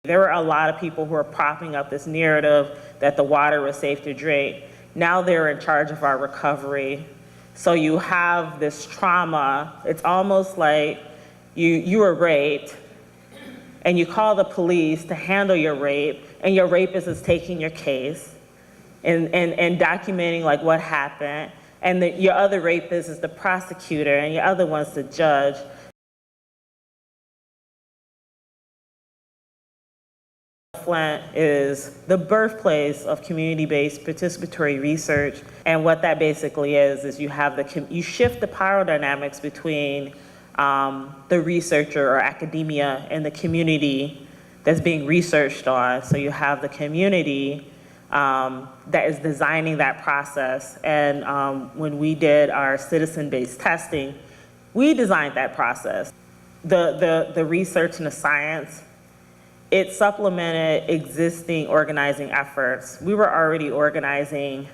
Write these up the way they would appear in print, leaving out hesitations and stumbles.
There were a lot of people who were propping up this narrative that the water was safe to drink. Now they're in charge of our recovery. So you have this trauma. It's almost like you were raped, and you call the police to handle your rape, and your rapist is taking your case and documenting like what happened, and your other rapist is the prosecutor, and your other one's the judge. Flint is the birthplace of community-based participatory research, and what that basically is you shift the power dynamics between the researcher or academia and the community that's being researched on. So you have the community that is designing that process, and when we did our citizen-based testing, we designed that process. The research and the science, it supplemented existing organizing efforts. We were already organizing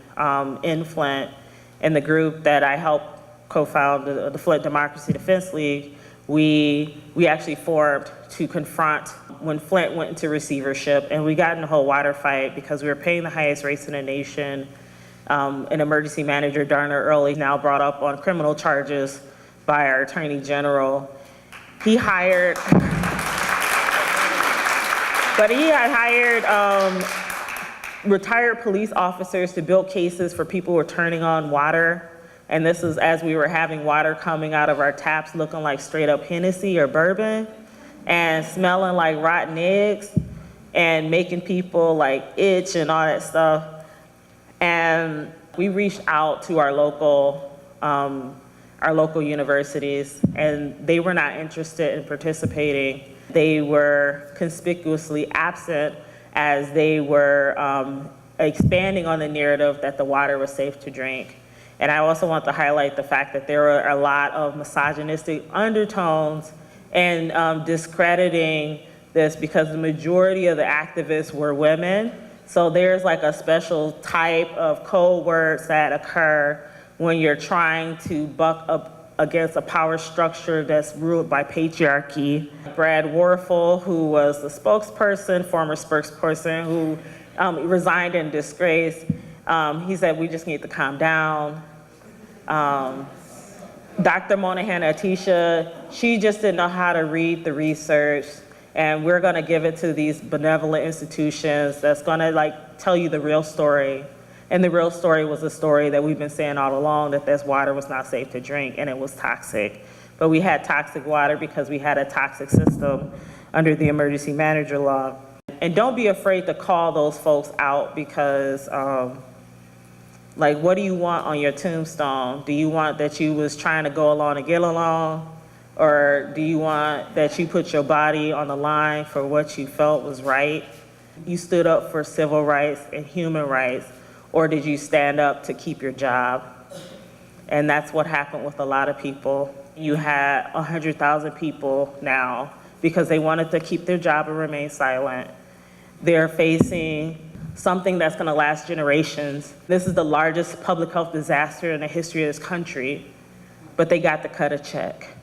in Flint, in the group that I helped co-found, the Flint Democracy Defense League. We actually formed to confront when Flint went into receivership, and we got in a whole water fight because we were paying the highest rates in the nation. An emergency manager, Darner Early, now brought up on criminal charges by our Attorney General. He had hired retired police officers to build cases for people who were turning on water. And this is as we were having water coming out of our taps looking like straight up Hennessy or bourbon and smelling like rotten eggs and making people like itch and all that stuff. And we reached out to our local universities, and they were not interested in participating. They were conspicuously absent as they were expanding on the narrative that the water was safe to drink. And I also want to highlight the fact that there were a lot of misogynistic undertones and discrediting this because the majority of the activists were women. So there's like a special type of code words that occur when you're trying to buck up against a power structure that's ruled by patriarchy. Brad Warfel, who was the spokesperson, former spokesperson, who resigned in disgrace, he said, we just need to calm down. Dr. Monahan Atisha, she just didn't know how to read the research, and we're gonna give it to these benevolent institutions that's gonna like tell you the real story. And the real story was a story that we've been saying all along, that this water was not safe to drink and it was toxic. But we had toxic water because we had a toxic system under the emergency manager law. And don't be afraid to call those folks out because like, what do you want on your tombstone? Do you want that you was trying to go along and get along? Or do you want that you put your body on the line for what you felt was right? You stood up for civil rights and human rights, or did you stand up to keep your job? And that's what happened with a lot of people. You had 100,000 people now, because they wanted to keep their job and remain silent. They're facing something that's gonna last generations. This is the largest public health disaster in the history of this country, but they got to cut a check.